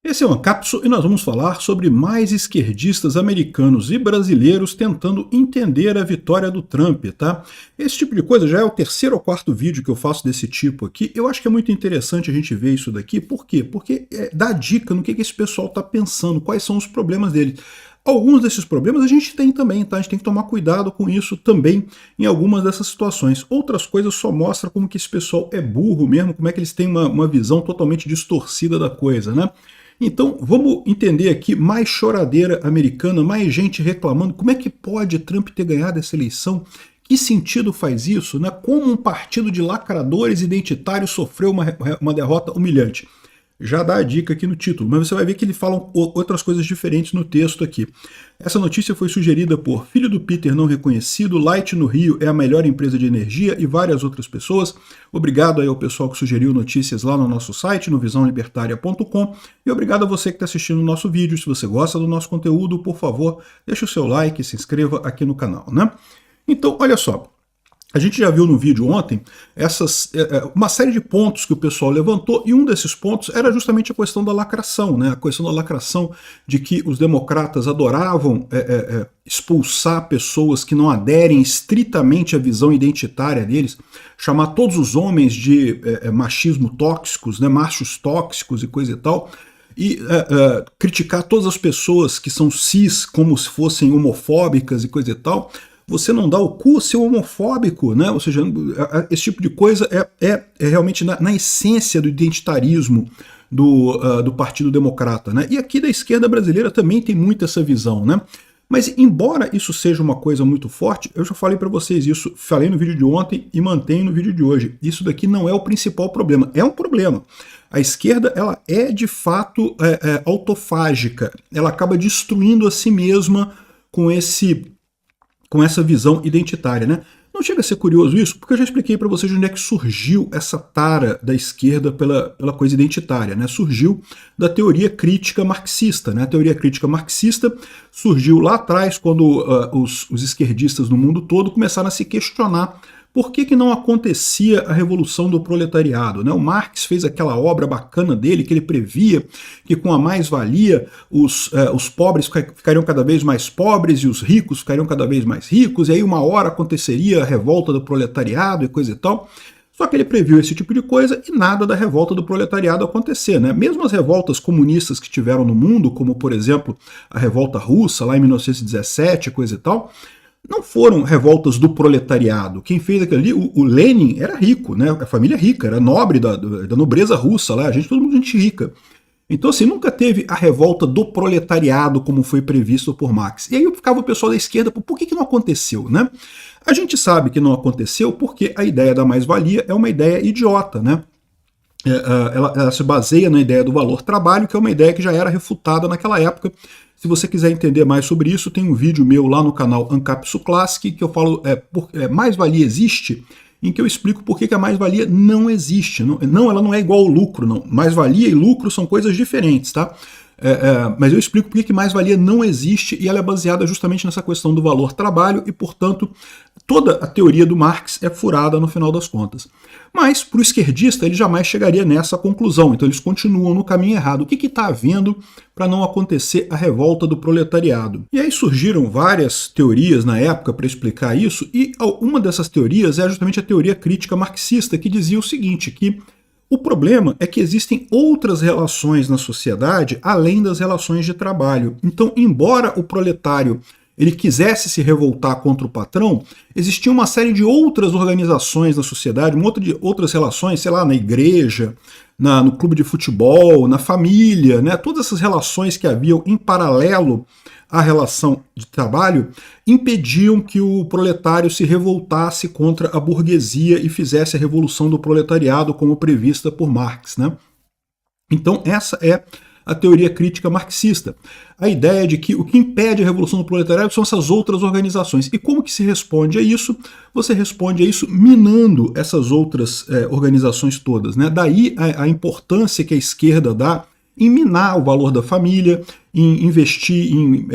Esse é uma cápsula e nós vamos falar sobre mais esquerdistas americanos e brasileiros tentando entender a vitória do Trump, tá? Esse tipo de coisa já é o terceiro ou quarto vídeo que eu faço desse tipo aqui. Eu acho que é muito interessante a gente ver isso daqui. Por quê? Porque dá dica no que esse pessoal está pensando, quais são os problemas deles. Alguns desses problemas a gente tem também, tá? A gente tem que tomar cuidado com isso também em algumas dessas situações. Outras coisas só mostram como que esse pessoal é burro mesmo, como é que eles têm uma visão totalmente distorcida da coisa, né? Então, vamos entender aqui mais choradeira americana, mais gente reclamando. Como é que pode Trump ter ganhado essa eleição? Que sentido faz isso? Né? Como um partido de lacradores identitários sofreu uma derrota humilhante? Já dá a dica aqui no título, mas você vai ver que ele fala outras coisas diferentes no texto aqui. Essa notícia foi sugerida por filho do Peter não reconhecido, Light no Rio é a melhor empresa de energia e várias outras pessoas. Obrigado aí ao pessoal que sugeriu notícias lá no nosso site, no visãolibertaria.com, e obrigado a você que está assistindo o nosso vídeo. Se você gosta do nosso conteúdo, por favor, deixe o seu like e se inscreva aqui no canal, né? Então, olha só. A gente já viu no vídeo ontem uma série de pontos que o pessoal levantou, e um desses pontos era justamente a questão da lacração, né? A questão da lacração de que os democratas adoravam expulsar pessoas que não aderem estritamente à visão identitária deles, chamar todos os homens de machismo tóxicos, né? Machos tóxicos e coisa e tal, e criticar todas as pessoas que são cis como se fossem homofóbicas e coisa e tal. Você não dá o cu ser homofóbico, né? Ou seja, esse tipo de coisa é realmente na essência do identitarismo do Partido Democrata, né? E aqui da esquerda brasileira também tem muito essa visão, né? Mas embora isso seja uma coisa muito forte, eu já falei para vocês isso, falei no vídeo de ontem e mantenho no vídeo de hoje. Isso daqui não é o principal problema, é um problema. A esquerda, ela é de fato autofágica, ela acaba destruindo a si mesma com essa visão identitária, né? Não chega a ser curioso isso, porque eu já expliquei para vocês de onde é que surgiu essa tara da esquerda pela coisa identitária, né? Surgiu da teoria crítica marxista, né? A teoria crítica marxista surgiu lá atrás, quando os esquerdistas no mundo todo começaram a se questionar por que não acontecia a revolução do proletariado, né? O Marx fez aquela obra bacana dele, que ele previa que com a mais-valia os pobres ficariam cada vez mais pobres e os ricos ficariam cada vez mais ricos, e aí uma hora aconteceria a revolta do proletariado e coisa e tal. Só que ele previu esse tipo de coisa e nada da revolta do proletariado acontecer, né? Mesmo as revoltas comunistas que tiveram no mundo, como por exemplo a revolta russa lá em 1917, coisa e tal, não foram revoltas do proletariado. Quem fez aquilo ali, o Lenin era rico, né? A família rica, era nobre da nobreza russa lá, todo mundo gente rica. Então, assim, nunca teve a revolta do proletariado como foi previsto por Marx. E aí ficava o pessoal da esquerda, por que não aconteceu, né? A gente sabe que não aconteceu porque a ideia da mais-valia é uma ideia idiota, né? Ela se baseia na ideia do valor trabalho, que é uma ideia que já era refutada naquela época. Se você quiser entender mais sobre isso, tem um vídeo meu lá no canal Ancapsu Classic, que eu falo mais-valia existe, em que eu explico por que a mais-valia não existe. Não, ela não é igual ao lucro, não. Mais-valia e lucro são coisas diferentes, tá? Mas eu explico por que mais-valia não existe, e ela é baseada justamente nessa questão do valor trabalho, e, portanto, toda a teoria do Marx é furada no final das contas. Mas, para o esquerdista, ele jamais chegaria nessa conclusão, então eles continuam no caminho errado. O que está havendo para não acontecer a revolta do proletariado? E aí surgiram várias teorias na época para explicar isso, e uma dessas teorias é justamente a teoria crítica marxista, que dizia o seguinte, que o problema é que existem outras relações na sociedade além das relações de trabalho. Então, embora o proletário ele quisesse se revoltar contra o patrão, existia uma série de outras organizações na sociedade, outras relações, sei lá, na igreja, no clube de futebol, na família, né? Todas essas relações que haviam em paralelo à relação de trabalho impediam que o proletário se revoltasse contra a burguesia e fizesse a revolução do proletariado como prevista por Marx, né? Então essa é a teoria crítica marxista. A ideia de que o que impede a revolução do proletariado são essas outras organizações. E como que se responde a isso? Você responde a isso minando essas outras organizações todas, né? Daí a importância que a esquerda dá em minar o valor da família, em investir em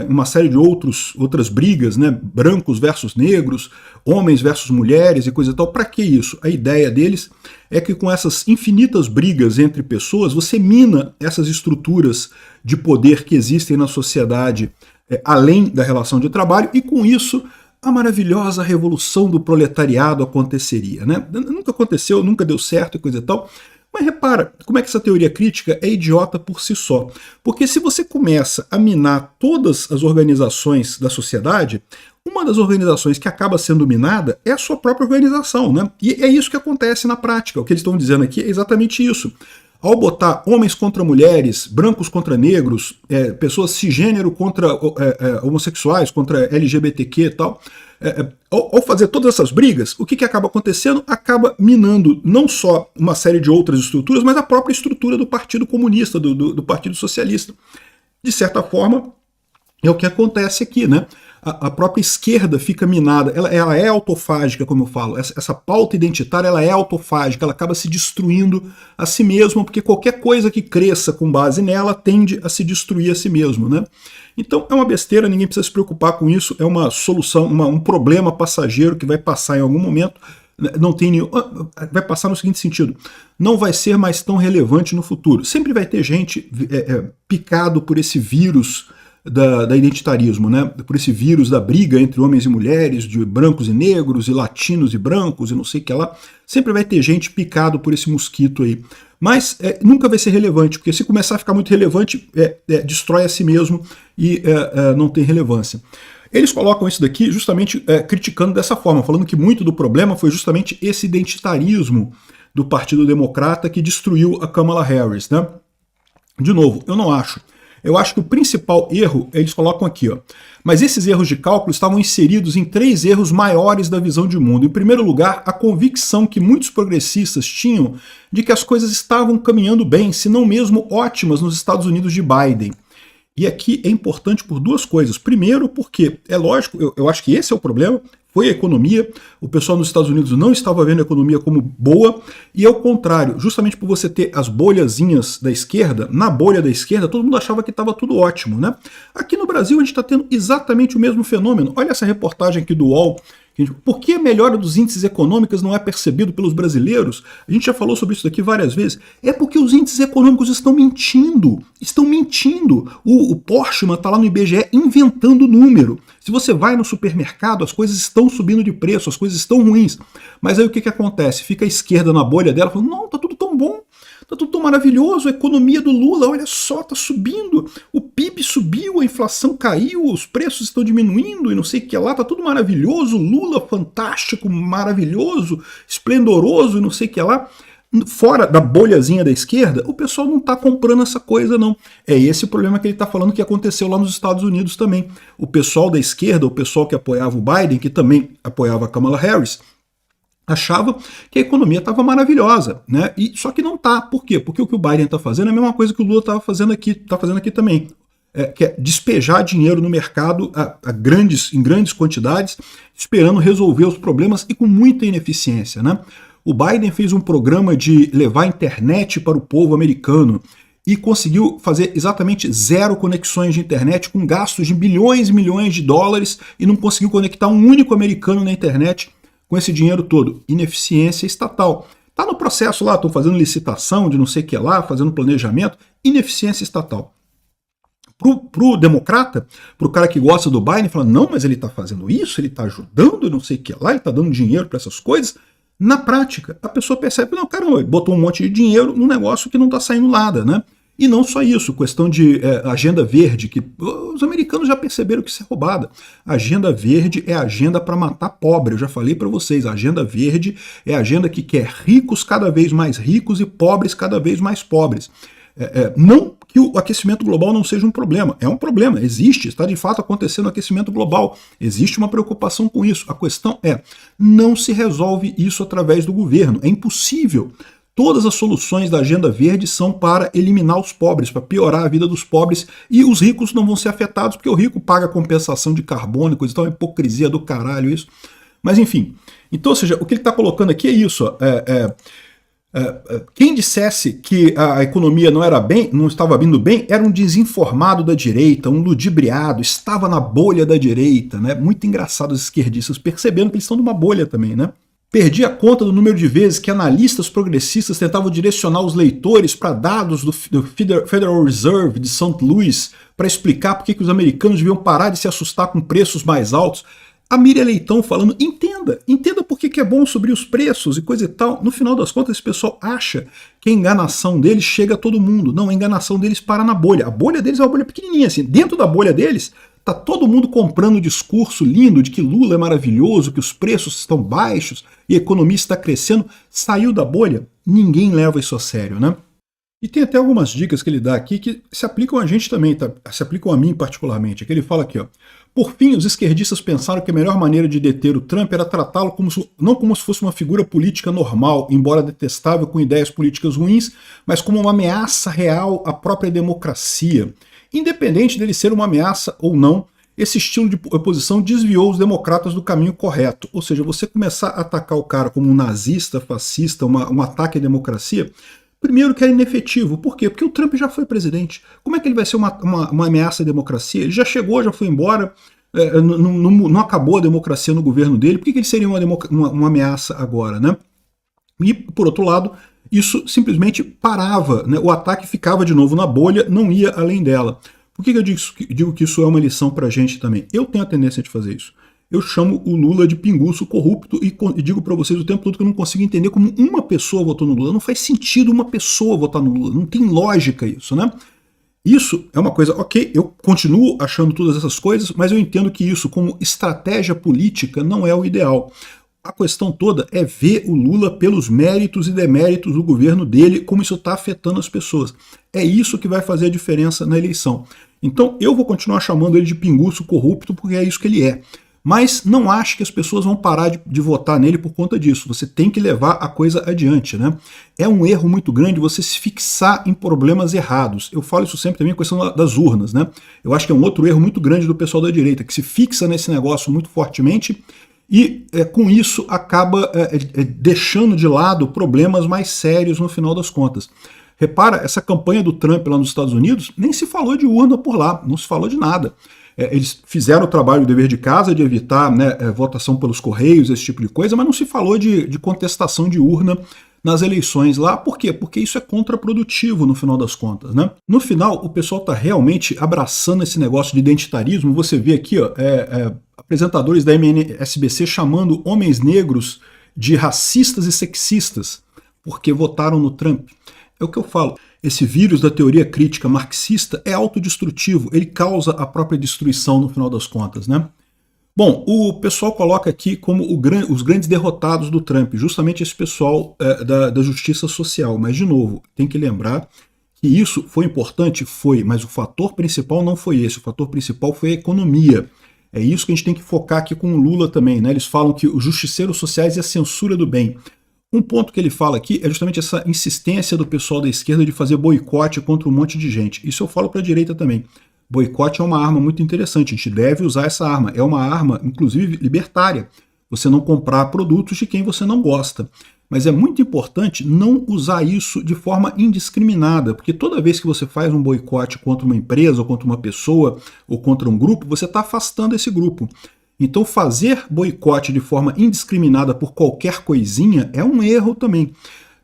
uma série de outras brigas, né? Brancos versus negros, homens versus mulheres e coisa e tal. Para que isso? A ideia deles é que com essas infinitas brigas entre pessoas, você mina essas estruturas de poder que existem na sociedade além da relação de trabalho, e com isso a maravilhosa revolução do proletariado aconteceria, né? Nunca aconteceu, nunca deu certo e coisa e tal. Mas repara como é que essa teoria crítica é idiota por si só. Porque se você começa a minar todas as organizações da sociedade, uma das organizações que acaba sendo minada é a sua própria organização, né? E é isso que acontece na prática. O que eles estão dizendo aqui é exatamente isso. Ao botar homens contra mulheres, brancos contra negros, pessoas cisgênero contra homossexuais, contra LGBTQ e tal, ao fazer todas essas brigas, o que acaba acontecendo? Acaba minando não só uma série de outras estruturas, mas a própria estrutura do Partido Comunista, do Partido Socialista. De certa forma, é o que acontece aqui, né? A própria esquerda fica minada, ela é autofágica, como eu falo, essa pauta identitária ela é autofágica, ela acaba se destruindo a si mesma, porque qualquer coisa que cresça com base nela tende a se destruir a si mesmo, né? Então é uma besteira, ninguém precisa se preocupar com isso, é uma solução, um problema passageiro que vai passar em algum momento, não tem nenhum, vai passar no seguinte sentido, não vai ser mais tão relevante no futuro. Sempre vai ter gente picado por esse vírus da identitarismo, né? Por esse vírus da briga entre homens e mulheres, de brancos e negros, e latinos e brancos, e não sei o que lá. Sempre vai ter gente picado por esse mosquito aí. Mas nunca vai ser relevante, porque se começar a ficar muito relevante, destrói a si mesmo e não tem relevância. Eles colocam isso daqui justamente criticando dessa forma, falando que muito do problema foi justamente esse identitarismo do Partido Democrata que destruiu a Kamala Harris, né? De novo, eu não acho. Eu acho que o principal erro, eles colocam aqui, ó. Mas esses erros de cálculo estavam inseridos em 3 erros maiores da visão de mundo. Em primeiro lugar, a convicção que muitos progressistas tinham de que as coisas estavam caminhando bem, se não mesmo ótimas, nos Estados Unidos de Biden. E aqui é importante por 2 coisas. Primeiro, porque, é lógico, eu acho que esse é o problema, foi a economia, o pessoal nos Estados Unidos não estava vendo a economia como boa, e ao contrário, justamente por você ter as bolhazinhas da esquerda, na bolha da esquerda todo mundo achava que estava tudo ótimo, né? Aqui no Brasil a gente está tendo exatamente o mesmo fenômeno. Olha essa reportagem aqui do UOL. Por que a melhora dos índices econômicos não é percebido pelos brasileiros? A gente já falou sobre isso daqui várias vezes. É porque os índices econômicos estão mentindo. Estão mentindo. O Portman está lá no IBGE inventando número. Se você vai no supermercado, as coisas estão subindo de preço, as coisas estão ruins. Mas aí o que acontece? Fica a esquerda na bolha dela falando, não, tá tudo tão bom. Tá tudo tão maravilhoso, a economia do Lula, olha só, tá subindo, o PIB subiu, a inflação caiu, os preços estão diminuindo e não sei o que lá, tá tudo maravilhoso, Lula fantástico, maravilhoso, esplendoroso e não sei o que lá. Fora da bolhazinha da esquerda, o pessoal não tá comprando essa coisa não. É esse o problema que ele tá falando que aconteceu lá nos Estados Unidos também. O pessoal da esquerda, o pessoal que apoiava o Biden, que também apoiava a Kamala Harris, achava que a economia estava maravilhosa, né? Só que não está. Por quê? Porque o que o Biden está fazendo é a mesma coisa que o Lula estava fazendo aqui, está fazendo aqui também. Que é despejar dinheiro no mercado em grandes quantidades, esperando resolver os problemas e com muita ineficiência, né? O Biden fez um programa de levar a internet para o povo americano e conseguiu fazer exatamente 0 conexões de internet com gastos de bilhões e milhões de dólares e não conseguiu conectar um único americano na internet com esse dinheiro todo. Ineficiência estatal. Está no processo lá, estão fazendo licitação de não sei o que lá, fazendo planejamento, ineficiência estatal. Pro democrata, pro cara que gosta do Biden, fala, não, mas ele está fazendo isso, ele está ajudando, não sei o que lá, ele está dando dinheiro para essas coisas. Na prática, a pessoa percebe, não, caramba, ele botou um monte de dinheiro num negócio que não está saindo nada, né? E não só isso, questão de agenda verde, que os americanos já perceberam que isso é roubada. Agenda verde é agenda para matar pobre, eu já falei para vocês, a agenda verde é a agenda que quer ricos cada vez mais ricos e pobres cada vez mais pobres. Não que o aquecimento global não seja um problema, é um problema, existe, está de fato acontecendo o aquecimento global, existe uma preocupação com isso. A questão é, não se resolve isso através do governo, é impossível. Todas as soluções da agenda verde são para eliminar os pobres, para piorar a vida dos pobres, e os ricos não vão ser afetados, porque o rico paga compensação de carbono e coisa e tal, é uma hipocrisia do caralho isso. Mas enfim, então, ou seja, o que ele está colocando aqui é isso, ó, Quem dissesse que a economia não estava indo bem, era um desinformado da direita, um ludibriado, estava na bolha da direita, né? Muito engraçado os esquerdistas, percebendo que eles estão numa bolha também, né? Perdi a conta do número de vezes que analistas progressistas tentavam direcionar os leitores para dados do Federal Reserve de St. Louis para explicar por que os americanos deviam parar de se assustar com preços mais altos. A Miriam Leitão falando, entenda por que é bom subir os preços e coisa e tal. No final das contas, esse pessoal acha que a enganação deles chega a todo mundo. Não, a enganação deles para na bolha. A bolha deles é uma bolha pequenininha, assim. Dentro da bolha deles, tá todo mundo comprando o discurso lindo de que Lula é maravilhoso, que os preços estão baixos e a economia está crescendo. Saiu da bolha, ninguém leva isso a sério, né? E tem até algumas dicas que ele dá aqui que se aplicam a gente também, tá? Se aplicam a mim particularmente. É que ele fala aqui, ó. Por fim, os esquerdistas pensaram que a melhor maneira de deter o Trump era tratá-lo não como se fosse uma figura política normal, embora detestável com ideias políticas ruins, mas como uma ameaça real à própria democracia. Independente dele ser uma ameaça ou não, esse estilo de oposição desviou os democratas do caminho correto. Ou seja, você começar a atacar o cara como um nazista, fascista, um ataque à democracia, primeiro que era inefetivo. Por quê? Porque o Trump já foi presidente. Como é que ele vai ser uma ameaça à democracia? Ele já chegou, já foi embora, não acabou a democracia no governo dele. Por que ele seria uma ameaça agora, né? E, por outro lado, isso simplesmente parava, né? O ataque ficava de novo na bolha, não ia além dela. Por que eu digo que isso é uma lição pra gente também? Eu tenho a tendência de fazer isso. Eu chamo o Lula de pinguço corrupto e digo para vocês o tempo todo que eu não consigo entender como uma pessoa votou no Lula. Não faz sentido uma pessoa votar no Lula. Não tem lógica isso, né? Isso é uma coisa, ok, eu continuo achando todas essas coisas, mas eu entendo que isso, como estratégia política, não é o ideal. A questão toda é ver o Lula pelos méritos e deméritos do governo dele, como isso está afetando as pessoas. É isso que vai fazer a diferença na eleição. Então eu vou continuar chamando ele de pinguço corrupto, porque é isso que ele é. Mas não acho que as pessoas vão parar de votar nele por conta disso. Você tem que levar a coisa adiante, né? É um erro muito grande você se fixar em problemas errados. Eu falo isso sempre também, a questão das urnas, né? Eu acho que é um outro erro muito grande do pessoal da direita, que se fixa nesse negócio muito fortemente e com isso acaba deixando de lado problemas mais sérios no final das contas. Repara, essa campanha do Trump lá nos Estados Unidos, nem se falou de urna por lá, não se falou de nada. Eles fizeram o trabalho, o dever de casa, de evitar, né, votação pelos correios, esse tipo de coisa, mas não se falou de contestação de urna nas eleições lá. Por quê? Porque isso é contraprodutivo no final das contas, né? No final, o pessoal está realmente abraçando esse negócio de identitarismo. Você vê aqui, ó, apresentadores da MSNBC chamando homens negros de racistas e sexistas porque votaram no Trump. É o que eu falo. Esse vírus da teoria crítica marxista é autodestrutivo, ele causa a própria destruição no final das contas, né? Bom, o pessoal coloca aqui como os grandes derrotados do Trump, justamente esse pessoal da justiça social. Mas, de novo, tem que lembrar que isso foi importante? Foi, mas o fator principal não foi esse, o fator principal foi a economia. É isso que a gente tem que focar aqui com o Lula também, né? Eles falam que os justiceiros sociais e a censura do bem. Um ponto que ele fala aqui é justamente essa insistência do pessoal da esquerda de fazer boicote contra um monte de gente. Isso eu falo para a direita também. Boicote é uma arma muito interessante, a gente deve usar essa arma. É uma arma, inclusive, libertária. Você não comprar produtos de quem você não gosta. Mas é muito importante não usar isso de forma indiscriminada, porque toda vez que você faz um boicote contra uma empresa, ou contra uma pessoa, ou contra um grupo, você está afastando esse grupo. Então fazer boicote de forma indiscriminada por qualquer coisinha é um erro também.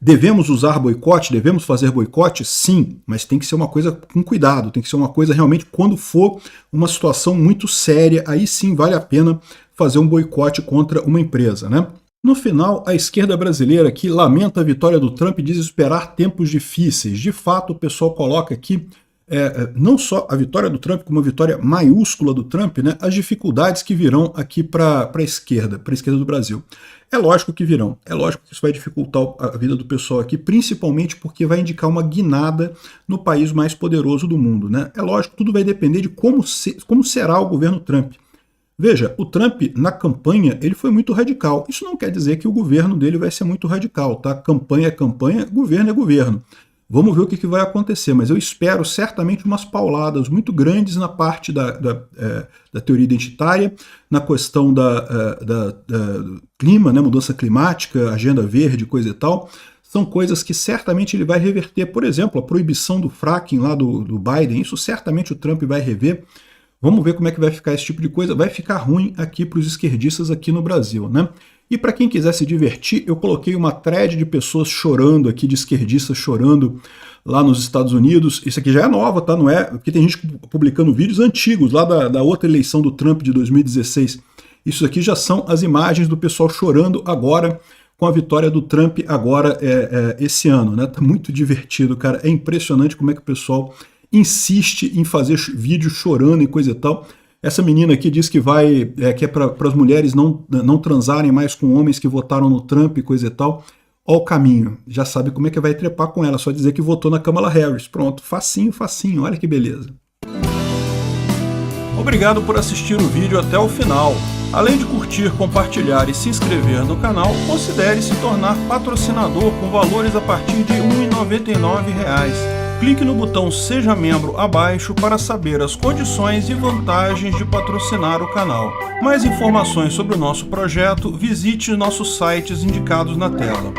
Devemos usar boicote? Devemos fazer boicote? Sim, mas tem que ser uma coisa com cuidado, tem que ser uma coisa realmente quando for uma situação muito séria, aí sim vale a pena fazer um boicote contra uma empresa, né? No final, a esquerda brasileira aqui lamenta a vitória do Trump e diz esperar tempos difíceis. De fato, o pessoal coloca aqui não só a vitória do Trump, como a vitória maiúscula do Trump, né, as dificuldades que virão aqui para a esquerda do Brasil. É lógico que virão, é lógico que isso vai dificultar a vida do pessoal aqui, principalmente porque vai indicar uma guinada no país mais poderoso do mundo, né? É lógico, tudo vai depender de como será o governo Trump. Veja, o Trump, na campanha, ele foi muito radical. Isso não quer dizer que o governo dele vai ser muito radical, tá? Campanha é campanha, governo é governo. Vamos ver o que vai acontecer, mas eu espero certamente umas pauladas muito grandes na parte da teoria identitária, na questão do clima, né, mudança climática, agenda verde, coisa e tal. são coisas que certamente ele vai reverter. Por exemplo, a proibição do fracking lá do Biden, isso certamente o Trump vai rever. Vamos ver como é que vai ficar esse tipo de coisa. Vai ficar ruim aqui para os esquerdistas aqui no Brasil, né? E para quem quiser se divertir, eu coloquei uma thread de pessoas chorando aqui, de esquerdistas chorando lá nos Estados Unidos. Isso aqui já é nova, tá? Não é? Porque tem gente publicando vídeos antigos, lá da outra eleição do Trump de 2016. Isso aqui já são as imagens do pessoal chorando agora com a vitória do Trump agora esse ano, né? Tá muito divertido, cara. É impressionante como é que o pessoal insiste em fazer vídeo chorando e coisa e tal. Essa menina aqui diz que que é para as mulheres não transarem mais com homens que votaram no Trump e coisa e tal. Ó o caminho, já sabe como é que vai trepar com ela, só dizer que votou na Kamala Harris. Pronto, facinho, facinho, olha que beleza. Obrigado por assistir o vídeo até o final. Além de curtir, compartilhar e se inscrever no canal, considere se tornar patrocinador com valores a partir de R$ 1,99. Clique no botão Seja Membro abaixo para saber as condições e vantagens de patrocinar o canal. Mais informações sobre o nosso projeto, visite nossos sites indicados na tela.